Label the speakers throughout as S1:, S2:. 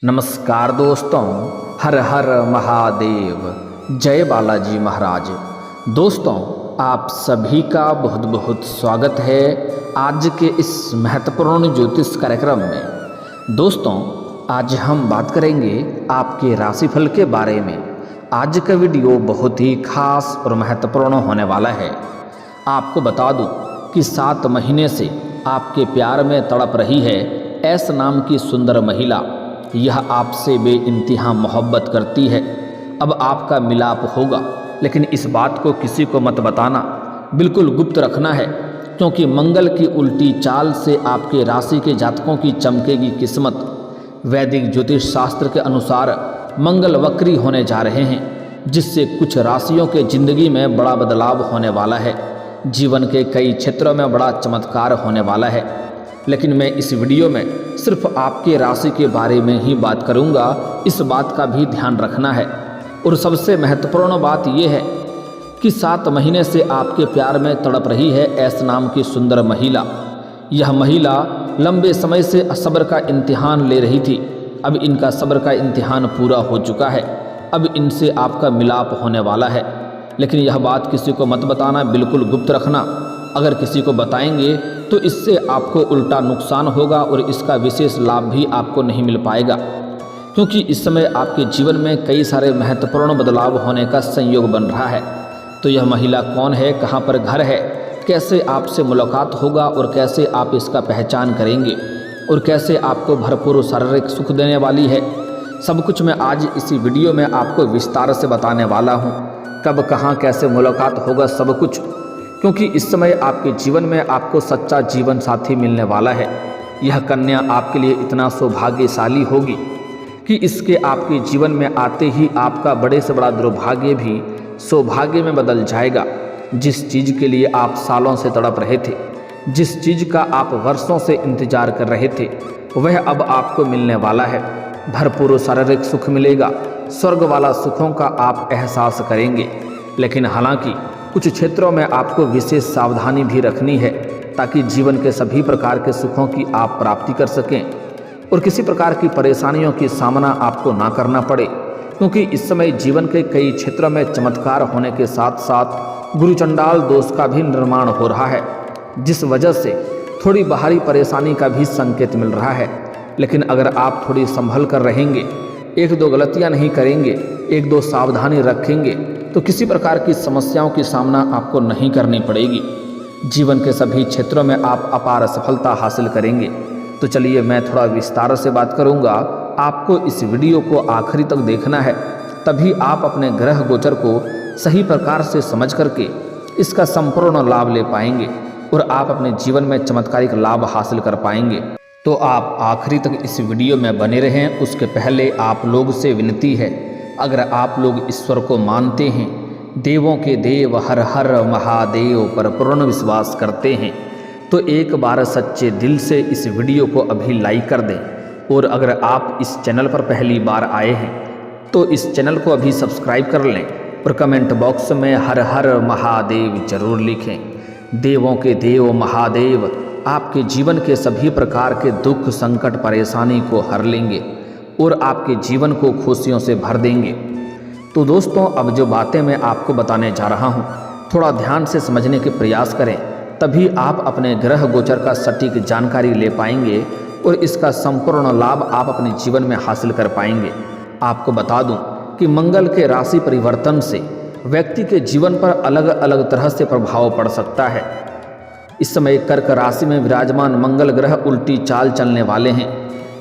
S1: नमस्कार दोस्तों, हर हर महादेव, जय बालाजी महाराज। दोस्तों, आप सभी का बहुत बहुत स्वागत है आज के इस महत्वपूर्ण ज्योतिष कार्यक्रम में। दोस्तों, आज हम बात करेंगे आपके राशिफल के बारे में। आज का वीडियो बहुत ही खास और महत्वपूर्ण होने वाला है। आपको बता दूं कि 7 महीने से आपके प्यार में तड़प रही है एस नाम की सुंदर महिला। यह आपसे बेइंतहा मोहब्बत करती है। अब आपका मिलाप होगा, लेकिन इस बात को किसी को मत बताना, बिल्कुल गुप्त रखना है, क्योंकि मंगल की उल्टी चाल से आपके राशि के जातकों की चमकेगी किस्मत। वैदिक ज्योतिष शास्त्र के अनुसार मंगल वक्री होने जा रहे हैं, जिससे कुछ राशियों के जिंदगी में बड़ा बदलाव होने वाला है। जीवन के कई क्षेत्रों में बड़ा चमत्कार होने वाला है। लेकिन मैं इस वीडियो में सिर्फ आपके राशि के बारे में ही बात करूंगा, इस बात का भी ध्यान रखना है। और सबसे महत्वपूर्ण बात यह है कि 7 महीने से आपके प्यार में तड़प रही है एस नाम की सुंदर महिला। यह महिला लंबे समय से सब्र का इम्तिहान ले रही थी। अब इनका सब्र का इम्तिहान पूरा हो चुका है। अब इनसे आपका मिलाप होने वाला है, लेकिन यह बात किसी को मत बताना, बिल्कुल गुप्त रखना। अगर किसी को बताएंगे तो इससे आपको उल्टा नुकसान होगा और इसका विशेष लाभ भी आपको नहीं मिल पाएगा, क्योंकि इस समय आपके जीवन में कई सारे महत्वपूर्ण बदलाव होने का संयोग बन रहा है। तो यह महिला कौन है, कहाँ पर घर है, कैसे आपसे मुलाकात होगा और कैसे आप इसका पहचान करेंगे और कैसे आपको भरपूर शारीरिक सुख देने वाली है, सब कुछ मैं आज इसी वीडियो में आपको विस्तार से बताने वाला हूँ। कब कहाँ कैसे मुलाकात होगा, सब कुछ, क्योंकि इस समय आपके जीवन में आपको सच्चा जीवन साथी मिलने वाला है। यह कन्या आपके लिए इतना सौभाग्यशाली होगी कि इसके आपके जीवन में आते ही आपका बड़े से बड़ा दुर्भाग्य भी सौभाग्य में बदल जाएगा। जिस चीज़ के लिए आप सालों से तड़प रहे थे, जिस चीज़ का आप वर्षों से इंतजार कर रहे थे, वह अब आपको मिलने वाला है। भरपूर शारीरिक सुख मिलेगा, स्वर्ग वाला सुखों का आप एहसास करेंगे। लेकिन हालांकि कुछ क्षेत्रों में आपको विशेष सावधानी भी रखनी है, ताकि जीवन के सभी प्रकार के सुखों की आप प्राप्ति कर सकें और किसी प्रकार की परेशानियों की सामना आपको ना करना पड़े, क्योंकि इस समय जीवन के कई क्षेत्रों में चमत्कार होने के साथ साथ गुरु चंडाल दोष का भी निर्माण हो रहा है, जिस वजह से थोड़ी बाहरी परेशानी का भी संकेत मिल रहा है। लेकिन अगर आप थोड़ी संभल कर रहेंगे, 1-2 गलतियां नहीं करेंगे, 1-2 सावधानी रखेंगे, तो किसी प्रकार की समस्याओं की सामना आपको नहीं करनी पड़ेगी। जीवन के सभी क्षेत्रों में आप अपार सफलता हासिल करेंगे। तो चलिए मैं थोड़ा विस्तार से बात करूंगा। आपको इस वीडियो को आखिरी तक देखना है, तभी आप अपने ग्रह गोचर को सही प्रकार से समझ करके इसका संपूर्ण लाभ ले पाएंगे और आप अपने जीवन में चमत्कारिक लाभ हासिल कर पाएंगे। तो आप आखिरी तक इस वीडियो में बने रहें। उसके पहले आप लोग से विनती है, अगर आप लोग ईश्वर को मानते हैं, देवों के देव हर हर महादेव पर पूर्ण विश्वास करते हैं, तो एक बार सच्चे दिल से इस वीडियो को अभी लाइक कर दें। और अगर आप इस चैनल पर पहली बार आए हैं तो इस चैनल को अभी सब्सक्राइब कर लें और कमेंट बॉक्स में हर हर महादेव जरूर लिखें। देवों के देव महादेव आपके जीवन के सभी प्रकार के दुख संकट परेशानी को हर लेंगे और आपके जीवन को खुशियों से भर देंगे। तो दोस्तों, अब जो बातें मैं आपको बताने जा रहा हूँ, थोड़ा ध्यान से समझने के प्रयास करें, तभी आप अपने ग्रह गोचर का सटीक जानकारी ले पाएंगे और इसका संपूर्ण लाभ आप अपने जीवन में हासिल कर पाएंगे। आपको बता दूं कि मंगल के राशि परिवर्तन से व्यक्ति के जीवन पर अलग अलग तरह से प्रभाव पड़ सकता है। इस समय कर्क राशि में विराजमान मंगल ग्रह उल्टी चाल चलने वाले हैं।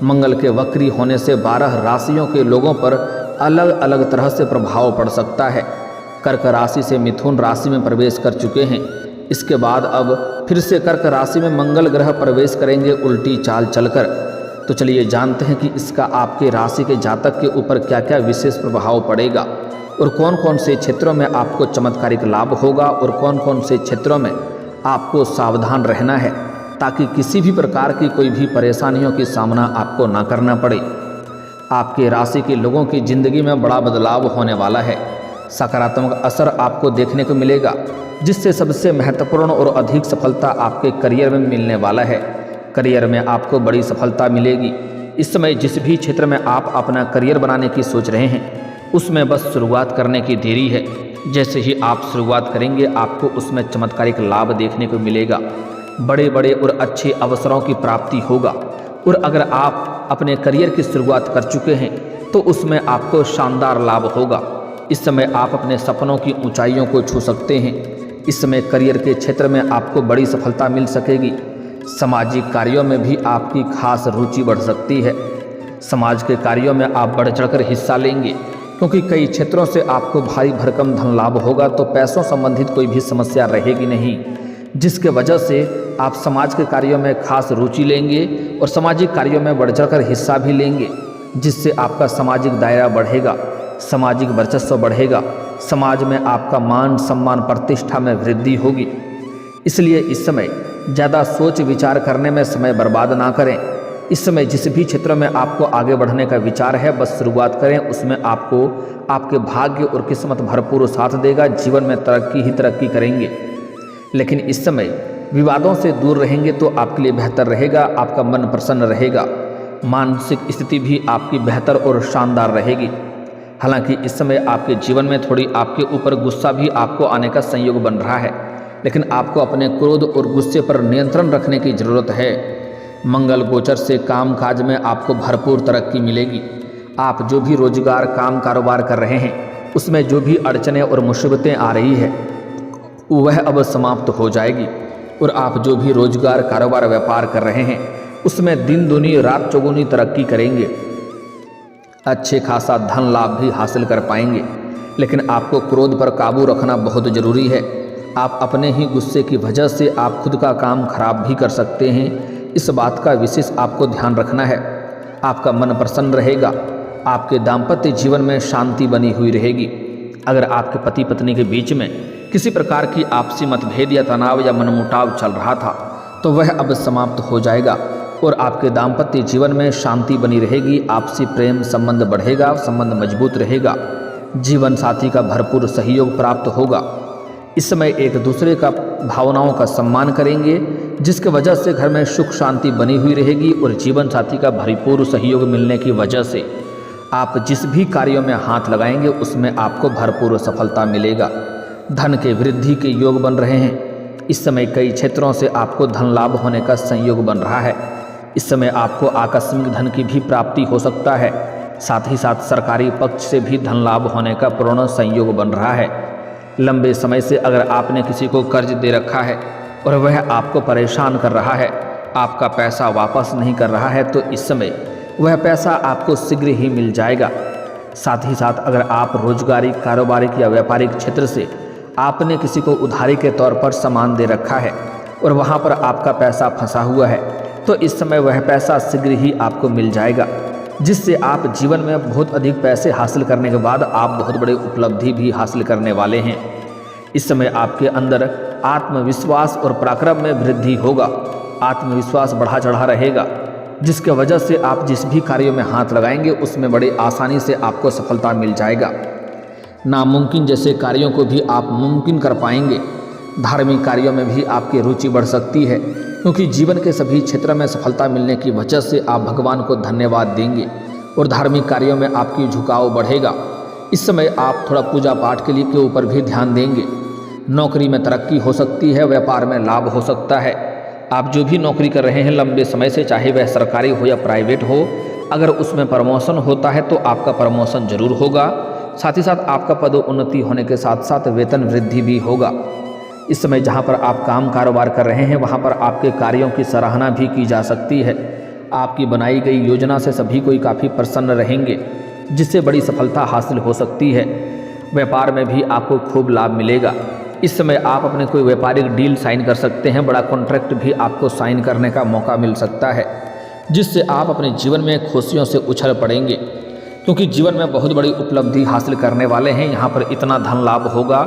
S1: मंगल के वक्री होने से 12 राशियों के लोगों पर अलग अलग तरह से प्रभाव पड़ सकता है। कर्क राशि से मिथुन राशि में प्रवेश कर चुके हैं। इसके बाद अब फिर से कर्क राशि में मंगल ग्रह प्रवेश करेंगे उल्टी चाल चलकर। तो चलिए जानते हैं कि इसका आपके राशि के जातक के ऊपर क्या क्या विशेष प्रभाव पड़ेगा और कौन कौन से क्षेत्रों में आपको चमत्कारिक लाभ होगा और कौन कौन से क्षेत्रों में आपको सावधान रहना है, ताकि किसी भी प्रकार की कोई भी परेशानियों की सामना आपको ना करना पड़े। आपके राशि के लोगों की ज़िंदगी में बड़ा बदलाव होने वाला है। सकारात्मक असर आपको देखने को मिलेगा, जिससे सबसे महत्वपूर्ण और अधिक सफलता आपके करियर में मिलने वाला है। करियर में आपको बड़ी सफलता मिलेगी। इस समय जिस भी क्षेत्र में आप अपना करियर बनाने की सोच रहे हैं उसमें बस शुरुआत करने की देरी है। जैसे ही आप शुरुआत करेंगे आपको उसमें चमत्कारिक लाभ देखने को मिलेगा, बड़े बड़े और अच्छे अवसरों की प्राप्ति होगा। और अगर आप अपने करियर की शुरुआत कर चुके हैं तो उसमें आपको शानदार लाभ होगा। इस समय आप अपने सपनों की ऊंचाइयों को छू सकते हैं। इस समय करियर के क्षेत्र में आपको बड़ी सफलता मिल सकेगी। सामाजिक कार्यों में भी आपकी खास रुचि बढ़ सकती है। समाज के कार्यों में आप बढ़ चढ़कर हिस्सा लेंगे, क्योंकि कई क्षेत्रों से आपको भारी भरकम धन लाभ होगा। तो पैसों संबंधित कोई भी समस्या रहेगी नहीं, जिसके वजह से आप समाज के कार्यों में खास रुचि लेंगे और सामाजिक कार्यों में बढ़ चढ़कर हिस्सा भी लेंगे, जिससे आपका सामाजिक दायरा बढ़ेगा, सामाजिक वर्चस्व बढ़ेगा, समाज में आपका मान सम्मान प्रतिष्ठा में वृद्धि होगी। इसलिए इस समय ज़्यादा सोच विचार करने में समय बर्बाद ना करें। इस समय जिस भी क्षेत्र में आपको आगे बढ़ने का विचार है बस शुरुआत करें, उसमें आपको आपके भाग्य और किस्मत भरपूर साथ देगा। जीवन में तरक्की ही तरक्की करेंगे। लेकिन इस समय विवादों से दूर रहेंगे तो आपके लिए बेहतर रहेगा। आपका मन प्रसन्न रहेगा, मानसिक स्थिति भी आपकी बेहतर और शानदार रहेगी। हालांकि इस समय आपके जीवन में थोड़ी आपके ऊपर गुस्सा भी आपको आने का संयोग बन रहा है, लेकिन आपको अपने क्रोध और गुस्से पर नियंत्रण रखने की ज़रूरत है। मंगल गोचर से काम काज में आपको भरपूर तरक्की मिलेगी। आप जो भी रोजगार काम कारोबार कर रहे हैं उसमें जो भी अड़चनें और मुसीबतें आ रही है वह अब समाप्त हो जाएगी। और आप जो भी रोजगार कारोबार व्यापार कर रहे हैं उसमें दिन दूनी रात चौगुनी तरक्की करेंगे, अच्छे खासा धन लाभ भी हासिल कर पाएंगे। लेकिन आपको क्रोध पर काबू रखना बहुत ज़रूरी है। आप अपने ही गुस्से की वजह से आप खुद का काम खराब भी कर सकते हैं। इस बात का विशेष आपको ध्यान रखना है। आपका मन प्रसन्न रहेगा, आपके दाम्पत्य जीवन में शांति बनी हुई रहेगी। अगर आपके पति पत्नी के बीच में किसी प्रकार की आपसी मतभेद या तनाव या मनमुटाव चल रहा था तो वह अब समाप्त हो जाएगा और आपके दाम्पत्य जीवन में शांति बनी रहेगी। आपसी प्रेम संबंध बढ़ेगा, संबंध मजबूत रहेगा, जीवन साथी का भरपूर सहयोग प्राप्त होगा। इस समय एक दूसरे का भावनाओं का सम्मान करेंगे, जिसके वजह से घर में सुख शांति बनी हुई रहेगी। और जीवन साथी का भरपूर सहयोग मिलने की वजह से आप जिस भी कार्यों में हाथ लगाएंगे उसमें आपको भरपूर सफलता मिलेगा। धन के वृद्धि के योग बन रहे हैं। इस समय कई क्षेत्रों से आपको धन लाभ होने का संयोग बन रहा है। इस समय आपको आकस्मिक धन की भी प्राप्ति हो सकता है। साथ ही साथ सरकारी पक्ष से भी धन लाभ होने का पूर्ण संयोग बन रहा है। लंबे समय से अगर आपने किसी को कर्ज दे रखा है और वह आपको परेशान कर रहा है, आपका पैसा वापस नहीं कर रहा है, तो इस समय वह पैसा आपको शीघ्र ही मिल जाएगा। साथ ही साथ अगर आप रोजगारी कारोबारिक या व्यापारिक क्षेत्र से आपने किसी को उधारी के तौर पर सामान दे रखा है और वहाँ पर आपका पैसा फंसा हुआ है, तो इस समय वह पैसा शीघ्र ही आपको मिल जाएगा, जिससे आप जीवन में बहुत अधिक पैसे हासिल करने के बाद आप बहुत बड़ी उपलब्धि भी हासिल करने वाले हैं। इस समय आपके अंदर आत्मविश्वास और पराक्रम में वृद्धि होगा। आत्मविश्वास बढ़ा चढ़ा रहेगा, जिसके वजह से आप जिस भी कार्यों में हाथ लगाएंगे उसमें बड़ी आसानी से आपको सफलता मिल जाएगा। नामुमकिन जैसे कार्यों को भी आप मुमकिन कर पाएंगे। धार्मिक कार्यों में भी आपकी रुचि बढ़ सकती है, क्योंकि जीवन के सभी क्षेत्र में सफलता मिलने की वजह से आप भगवान को धन्यवाद देंगे और धार्मिक कार्यों में आपकी झुकाव बढ़ेगा। इस समय आप थोड़ा पूजा पाठ के लिए के ऊपर भी ध्यान देंगे। नौकरी में तरक्की हो सकती है, व्यापार में लाभ हो सकता है। आप जो भी नौकरी कर रहे हैं लंबे समय से, चाहे वह सरकारी हो या प्राइवेट हो, अगर उसमें प्रमोशन होता है तो आपका प्रमोशन जरूर होगा। साथ ही साथ आपका पदोन्नति होने के साथ साथ वेतन वृद्धि भी होगा। इस समय जहां पर आप काम कारोबार कर रहे हैं वहां पर आपके कार्यों की सराहना भी की जा सकती है। आपकी बनाई गई योजना से सभी कोई काफ़ी प्रसन्न रहेंगे, जिससे बड़ी सफलता हासिल हो सकती है। व्यापार में भी आपको खूब लाभ मिलेगा। इस समय आप अपने कोई व्यापारिक डील साइन कर सकते हैं, बड़ा कॉन्ट्रैक्ट भी आपको साइन करने का मौका मिल सकता है, जिससे आप अपने जीवन में खुशियों से उछल पड़ेंगे, क्योंकि जीवन में बहुत बड़ी उपलब्धि हासिल करने वाले हैं। यहाँ पर इतना धन लाभ होगा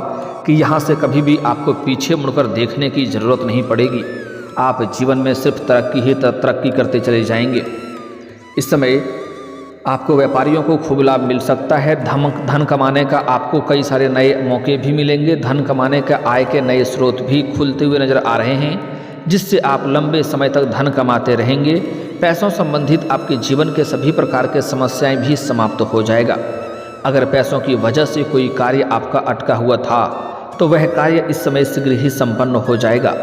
S1: कि यहाँ से कभी भी आपको पीछे मुड़कर देखने की ज़रूरत नहीं पड़ेगी। आप जीवन में सिर्फ तरक्की ही तरक्की करते चले जाएंगे। इस समय आपको व्यापारियों को खूब लाभ मिल सकता है। धन कमाने का आपको कई सारे नए मौके भी मिलेंगे। धन कमाने का आय के नए स्रोत भी खुलते हुए नजर आ रहे हैं, जिससे आप लंबे समय तक धन कमाते रहेंगे। पैसों संबंधित आपके जीवन के सभी प्रकार के समस्याएं भी समाप्त हो जाएगा। अगर पैसों की वजह से कोई कार्य आपका अटका हुआ था तो वह कार्य इस समय शीघ्र ही संपन्न हो जाएगा।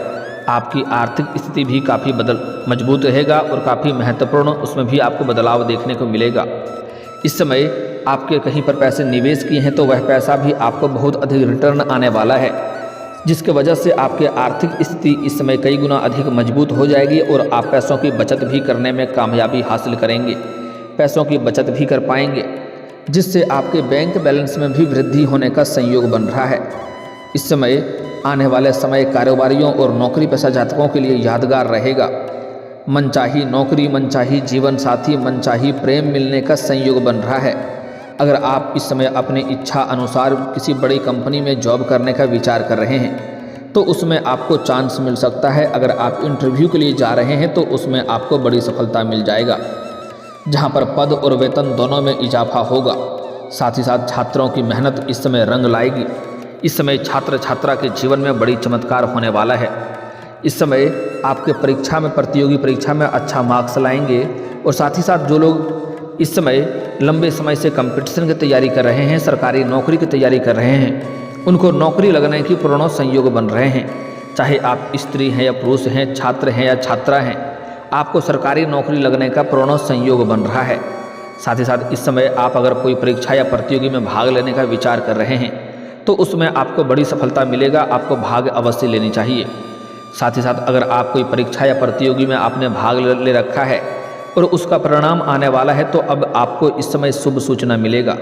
S1: आपकी आर्थिक स्थिति भी काफ़ी मजबूत रहेगा और काफ़ी महत्वपूर्ण उसमें भी आपको बदलाव देखने को मिलेगा। इस समय आपके कहीं पर पैसे निवेश किए हैं तो वह पैसा भी आपको बहुत अधिक रिटर्न आने वाला है, जिसके वजह से आपके आर्थिक स्थिति इस समय कई गुना अधिक मजबूत हो जाएगी और आप पैसों की बचत भी करने में कामयाबी हासिल करेंगे, पैसों की बचत भी कर पाएंगे, जिससे आपके बैंक बैलेंस में भी वृद्धि होने का संयोग बन रहा है। इस समय आने वाले समय कारोबारियों और नौकरी पेशा जातकों के लिए यादगार रहेगा। मनचाही नौकरी, मनचाही जीवन साथी, मनचाही प्रेम मिलने का संयोग बन रहा है। अगर आप इस समय अपनी इच्छा अनुसार किसी बड़ी कंपनी में जॉब करने का विचार कर रहे हैं तो उसमें आपको चांस मिल सकता है। अगर आप इंटरव्यू के लिए जा रहे हैं तो उसमें आपको बड़ी सफलता मिल जाएगा, जहां पर पद और वेतन दोनों में इजाफा होगा। साथ ही साथ छात्रों की मेहनत इस समय रंग लाएगी। इस समय छात्र छात्रा के जीवन में बड़ी चमत्कार होने वाला है। इस समय आपके परीक्षा में, प्रतियोगी परीक्षा में अच्छा मार्क्स लाएंगे और साथ ही साथ जो लोग इस समय लंबे समय से कंपटीशन की तैयारी कर रहे हैं, सरकारी नौकरी की तैयारी कर रहे हैं, उनको नौकरी लगने की पूर्ण संयोग बन रहे हैं। चाहे आप स्त्री हैं या पुरुष हैं, छात्र हैं या छात्रा हैं, आपको सरकारी नौकरी लगने का पूर्ण संयोग बन रहा है। साथ ही साथ इस समय आप अगर कोई परीक्षा या प्रतियोगी में भाग लेने का विचार कर रहे हैं तो उसमें आपको बड़ी सफलता मिलेगा, आपको भाग अवश्य लेनी चाहिए। साथ ही साथ अगर आप कोई परीक्षा या प्रतियोगी में आपने भाग ले रखा है और उसका परिणाम आने वाला है तो अब आपको इस समय शुभ सूचना मिलेगा,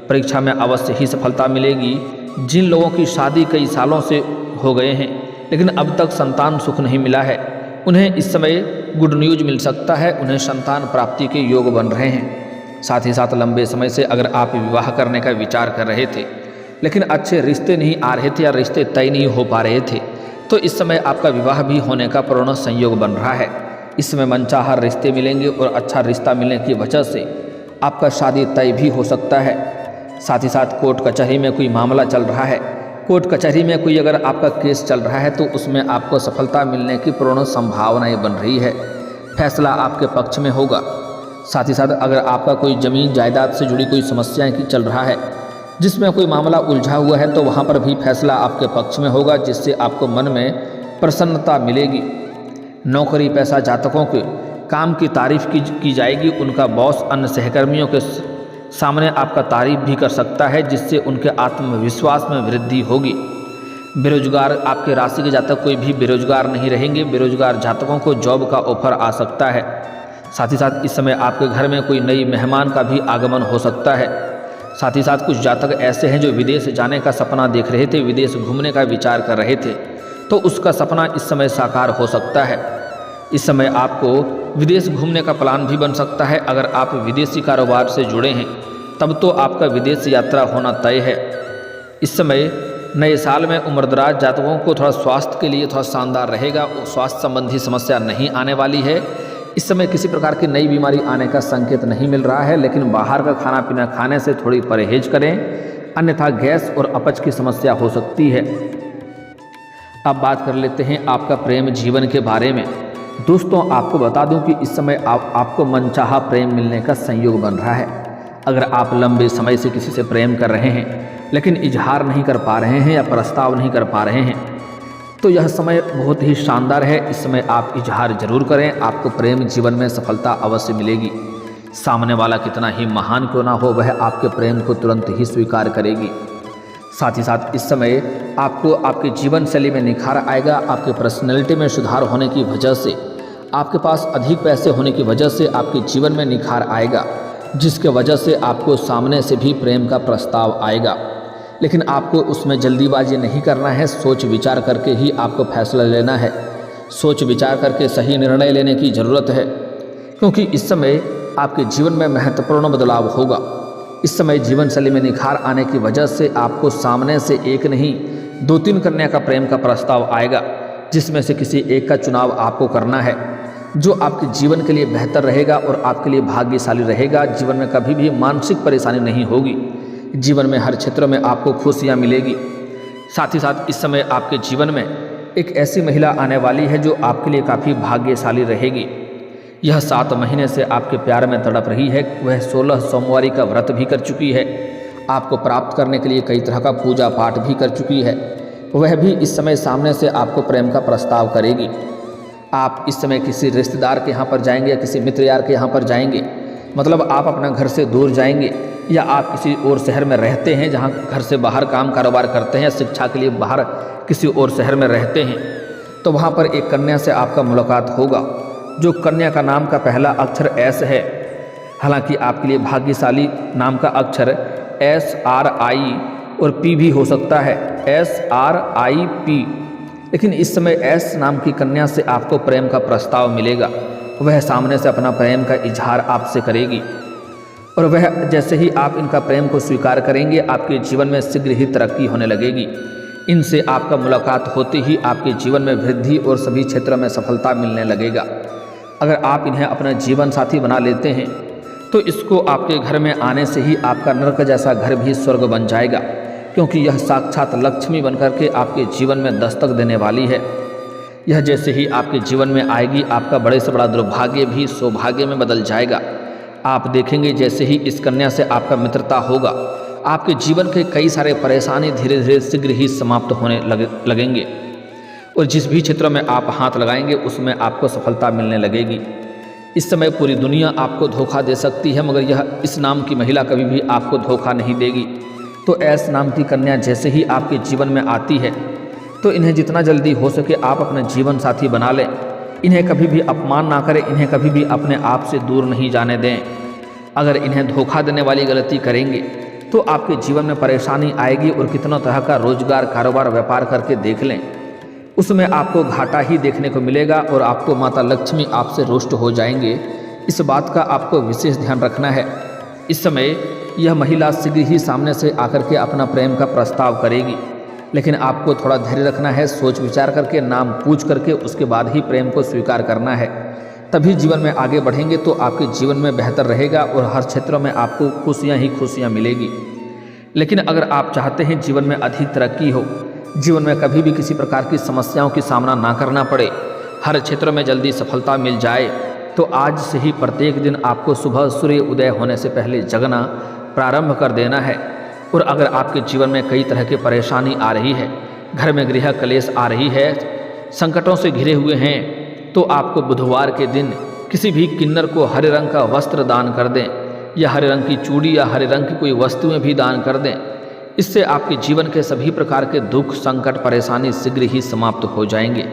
S1: परीक्षा में अवश्य ही सफलता मिलेगी। जिन लोगों की शादी कई सालों से हो गए हैं लेकिन अब तक संतान सुख नहीं मिला है, उन्हें इस समय गुड न्यूज मिल सकता है, उन्हें संतान प्राप्ति के योग बन रहे हैं। साथ ही साथ लंबे समय से अगर आप विवाह करने का विचार कर रहे थे लेकिन अच्छे रिश्ते नहीं आ रहे थे या रिश्ते तय नहीं हो पा रहे थे तो इस समय आपका विवाह भी होने का पूर्ण संयोग बन रहा है। इस समय मनचाहा रिश्ते मिलेंगे और अच्छा रिश्ता मिलने की वजह से आपका शादी तय भी हो सकता है। साथ ही साथ कोर्ट कचहरी में कोई मामला चल रहा है, कोर्ट कचहरी में कोई अगर आपका केस चल रहा है तो उसमें आपको सफलता मिलने की पूर्ण संभावनाएं बन रही है, फैसला आपके पक्ष में होगा। साथ ही साथ अगर आपका कोई ज़मीन जायदाद से जुड़ी कोई समस्याएं की चल रहा है, जिसमें कोई मामला उलझा हुआ है, तो वहाँ पर भी फैसला आपके पक्ष में होगा, जिससे आपको मन में प्रसन्नता मिलेगी। नौकरी पेशा जातकों के काम की तारीफ की जाएगी, उनका बॉस अन्य सहकर्मियों के सामने आपका तारीफ भी कर सकता है, जिससे उनके आत्मविश्वास में वृद्धि होगी। बेरोजगार आपके राशि के जातक कोई भी बेरोजगार नहीं रहेंगे, बेरोजगार जातकों को जॉब का ऑफर आ सकता है। साथ ही साथ इस समय आपके घर में कोई नई मेहमान का भी आगमन हो सकता है। साथ ही साथ कुछ जातक ऐसे हैं जो विदेश जाने का सपना देख रहे थे, विदेश घूमने का विचार कर रहे थे, तो उसका सपना इस समय साकार हो सकता है। इस समय आपको विदेश घूमने का प्लान भी बन सकता है। अगर आप विदेशी कारोबार से जुड़े हैं तब तो आपका विदेश यात्रा होना तय है। इस समय नए साल में उम्रदराज जातकों को थोड़ा स्वास्थ्य के लिए थोड़ा शानदार रहेगा, स्वास्थ्य संबंधी समस्या नहीं आने वाली है। इस समय किसी प्रकार की नई बीमारी आने का संकेत नहीं मिल रहा है, लेकिन बाहर का खाना पीना खाने से थोड़ी परहेज करें, अन्यथा गैस और अपच की समस्या हो सकती है। अब बात कर लेते हैं आपका प्रेम जीवन के बारे में। दोस्तों, आपको बता दूं कि इस समय आपको मनचाहा प्रेम मिलने का संयोग बन रहा है। अगर आप लंबे समय से किसी से प्रेम कर रहे हैं लेकिन इजहार नहीं कर पा रहे हैं या प्रस्ताव नहीं कर पा रहे हैं तो यह समय बहुत ही शानदार है। इस समय आप इजहार जरूर करें, आपको प्रेम जीवन में सफलता अवश्य मिलेगी। सामने वाला कितना ही महान क्यों ना हो, वह आपके प्रेम को तुरंत ही स्वीकार करेगी। साथ ही साथ इस समय आपको आपके जीवन शैली में निखार आएगा। आपके पर्सनैलिटी में सुधार होने की वजह से, आपके पास अधिक पैसे होने की वजह से आपके जीवन में निखार आएगा, जिसके वजह से आपको सामने से भी प्रेम का प्रस्ताव आएगा। लेकिन आपको उसमें जल्दीबाजी नहीं करना है, सोच विचार करके ही आपको फैसला लेना है। सोच विचार करके सही निर्णय लेने की ज़रूरत है, क्योंकि इस समय आपके जीवन में महत्वपूर्ण बदलाव होगा। इस समय जीवन शैली में निखार आने की वजह से आपको सामने से एक नहीं 2-3 कन्या का प्रेम का प्रस्ताव आएगा, जिसमें से किसी एक का चुनाव आपको करना है, जो आपके जीवन के लिए बेहतर रहेगा और आपके लिए भाग्यशाली रहेगा। जीवन में कभी भी मानसिक परेशानी नहीं होगी, जीवन में हर क्षेत्र में आपको खुशियाँ मिलेगी। साथ ही साथ इस समय आपके जीवन में एक ऐसी महिला आने वाली है जो आपके लिए काफ़ी भाग्यशाली रहेगी। यह 7 महीने से आपके प्यार में तड़प रही है, वह 16 सोमवारी का व्रत भी कर चुकी है, आपको प्राप्त करने के लिए कई तरह का पूजा पाठ भी कर चुकी है। वह भी इस समय सामने से आपको प्रेम का प्रस्ताव करेगी। आप इस समय किसी रिश्तेदार के यहाँ पर जाएंगे या किसी मित्र यार के यहाँ पर जाएंगे, मतलब आप अपना घर से दूर जाएंगे या आप किसी और शहर में रहते हैं जहाँ घर से बाहर काम कारोबार करते हैं या शिक्षा के लिए बाहर किसी और शहर में रहते हैं, तो वहाँ पर एक कन्या से आपका मुलाकात होगा जो कन्या का नाम का पहला अक्षर एस है। हालांकि आपके लिए भाग्यशाली नाम का अक्षर SRI और P भी हो सकता है, SRIP। लेकिन इस समय एस नाम की कन्या से आपको प्रेम का प्रस्ताव मिलेगा। वह सामने से अपना प्रेम का इजहार आपसे करेगी और वह जैसे ही आप इनका प्रेम को स्वीकार करेंगे, आपके जीवन में शीघ्र ही तरक्की होने लगेगी। इनसे आपका मुलाकात होते ही आपके जीवन में वृद्धि और सभी क्षेत्रों में सफलता मिलने लगेगा। अगर आप इन्हें अपना जीवन साथी बना लेते हैं तो इसको आपके घर में आने से ही आपका नरक जैसा घर भी स्वर्ग बन जाएगा, क्योंकि यह साक्षात लक्ष्मी बनकर के आपके जीवन में दस्तक देने वाली है। यह जैसे ही आपके जीवन में आएगी, आपका बड़े से बड़ा दुर्भाग्य भी सौभाग्य में बदल जाएगा। आप देखेंगे जैसे ही इस कन्या से आपका मित्रता होगा, आपके जीवन के कई सारे परेशानी धीरे धीरे शीघ्र ही समाप्त होने लगेंगे और जिस भी क्षेत्र में आप हाथ लगाएंगे उसमें आपको सफलता मिलने लगेगी। इस समय पूरी दुनिया आपको धोखा दे सकती है, मगर यह इस नाम की महिला कभी भी आपको धोखा नहीं देगी। तो एस नाम की कन्या जैसे ही आपके जीवन में आती है तो इन्हें जितना जल्दी हो सके आप अपना जीवन साथी बना लें। इन्हें कभी भी अपमान ना करें, इन्हें कभी भी अपने आप से दूर नहीं जाने दें। अगर इन्हें धोखा देने वाली गलती करेंगे तो आपके जीवन में परेशानी आएगी और कितना तरह का रोजगार कारोबार व्यापार करके देख लें, उसमें आपको घाटा ही देखने को मिलेगा और आपको माता लक्ष्मी आपसे रुष्ट हो जाएंगे। इस बात का आपको विशेष ध्यान रखना है। इस समय यह महिला शीघ्र ही सामने से आकर के अपना प्रेम का प्रस्ताव करेगी, लेकिन आपको थोड़ा धैर्य रखना है, सोच विचार करके नाम पूछ करके उसके बाद ही प्रेम को स्वीकार करना है। तभी जीवन में आगे बढ़ेंगे तो आपके जीवन में बेहतर रहेगा और हर क्षेत्रों में आपको खुशियाँ ही खुशियाँ मिलेगी। लेकिन अगर आप चाहते हैं जीवन में अधिक तरक्की हो, जीवन में कभी भी किसी प्रकार की समस्याओं की सामना ना करना पड़े, हर क्षेत्र में जल्दी सफलता मिल जाए, तो आज से ही प्रत्येक दिन आपको सुबह सूर्य उदय होने से पहले जगना प्रारंभ कर देना है। और अगर आपके जीवन में कई तरह की परेशानी आ रही है, घर में गृह कलेश आ रही है, संकटों से घिरे हुए हैं, तो आपको बुधवार के दिन किसी भी किन्नर को हरे रंग का वस्त्र दान कर दें या हरे रंग की चूड़ी या हरे रंग की कोई वस्तुएं भी दान कर दें। इससे आपके जीवन के सभी प्रकार के दुख संकट परेशानी शीघ्र ही समाप्त हो जाएंगे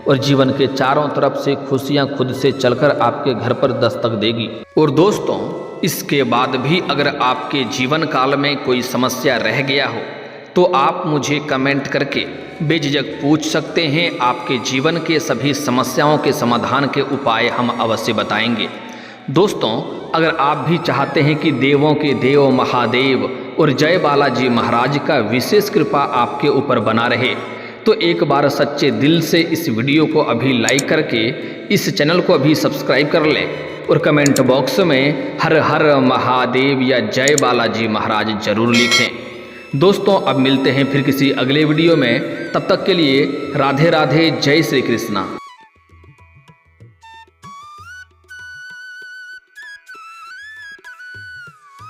S1: और जीवन के चारों तरफ से खुशियां खुद से चलकर आपके घर पर दस्तक देगी। और दोस्तों, इसके बाद भी अगर आपके जीवन काल में कोई समस्या रह गया हो तो आप मुझे कमेंट करके बेझिझक पूछ सकते हैं। आपके जीवन के सभी समस्याओं के समाधान के उपाय हम अवश्य बताएंगे। दोस्तों, अगर आप भी चाहते हैं कि देवों के देव महादेव और जय बालाजी महाराज का विशेष कृपा आपके ऊपर बना रहे, तो एक बार सच्चे दिल से इस वीडियो को अभी लाइक करके इस चैनल को अभी सब्सक्राइब कर लें और कमेंट बॉक्स में हर हर महादेव या जय बालाजी महाराज जरूर लिखें। दोस्तों, अब मिलते हैं फिर किसी अगले वीडियो में। तब तक के लिए राधे राधे, जय श्री कृष्णा।